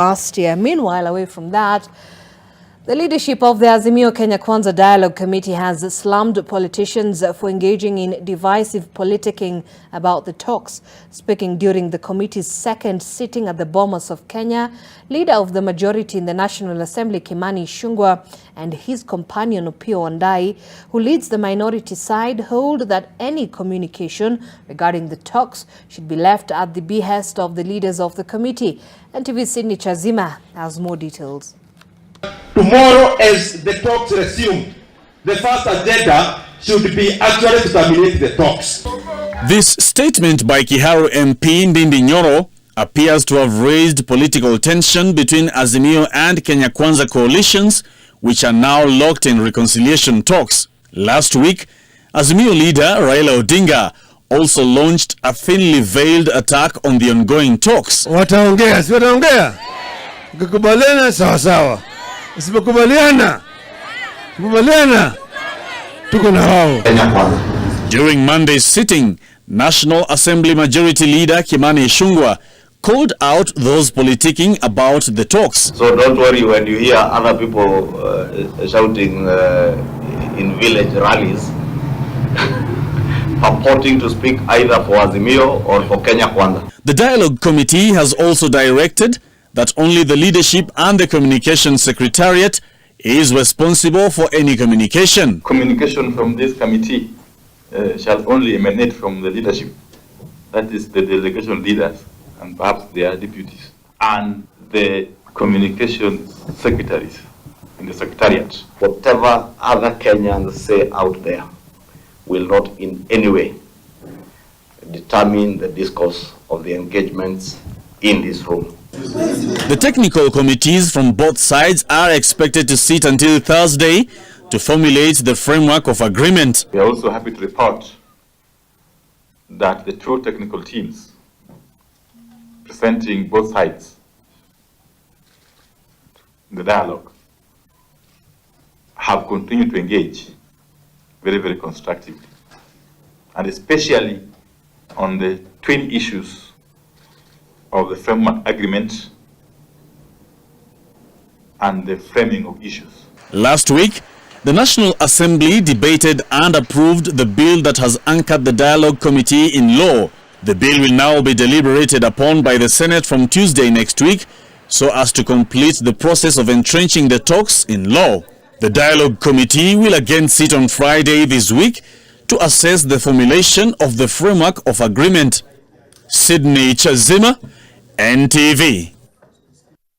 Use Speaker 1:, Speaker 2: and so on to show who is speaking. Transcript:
Speaker 1: last year. Meanwhile, away from that, the leadership of the Azimio Kenya Kwanza Dialogue Committee has slammed politicians for engaging in divisive politicking about the talks. Speaking during the committee's second sitting at the Bomas of Kenya, leader of the majority in the National Assembly, Kimani Ichung'wah, and his companion Opiyo Wandayi, who leads the minority side, hold that any communication regarding the talks should be left at the behest of the leaders of the committee. NTV's Sydney Chazima has more details.
Speaker 2: Tomorrow, as the talks resume, the first agenda should be actually to terminate the talks.
Speaker 3: This statement by Kiharu MP Ndindi Nyoro appears to have raised political tension between Azimio and Kenya Kwanza coalitions, which are now locked in reconciliation talks. Last week, Azimio leader Raila Odinga also launched a thinly veiled attack on the ongoing talks.
Speaker 4: Wataongea, si wataongea? Ukikubaliana sawa sawa. Usipokubaliana, tuko na wao.
Speaker 3: During Monday's sitting, National Assembly Majority Leader Kimani Ichung'wah called out those politicking about the talks.
Speaker 5: So don't worry when you hear other people shouting in village rallies, purporting to speak either for Azimio or for Kenya Kwanza.
Speaker 3: The Dialogue Committee has also directed that only the leadership and the Communications Secretariat is responsible for any communication.
Speaker 6: Communication from this committee shall only emanate from the leadership, that is the delegation leaders and perhaps their deputies, and the communication secretaries in the secretariat.
Speaker 5: Whatever other Kenyans say out there will not in any way determine the discourse of the engagements in this room.
Speaker 3: The technical committees from both sides are expected to sit until Thursday to formulate the framework of agreement.
Speaker 6: We are also happy to report that the two technical teams presenting both sides in the dialogue have continued to engage very, very constructively, and especially on the twin issues of the framework agreement and the framing of issues.
Speaker 3: Last week, the National Assembly debated and approved the bill that has anchored the Dialogue Committee in law. The bill will now be deliberated upon by the Senate from Tuesday next week, so as to complete the process of entrenching the talks in law. The Dialogue Committee will again sit on Friday this week to assess the formulation of the framework of agreement. Sydney Chazima, NTV.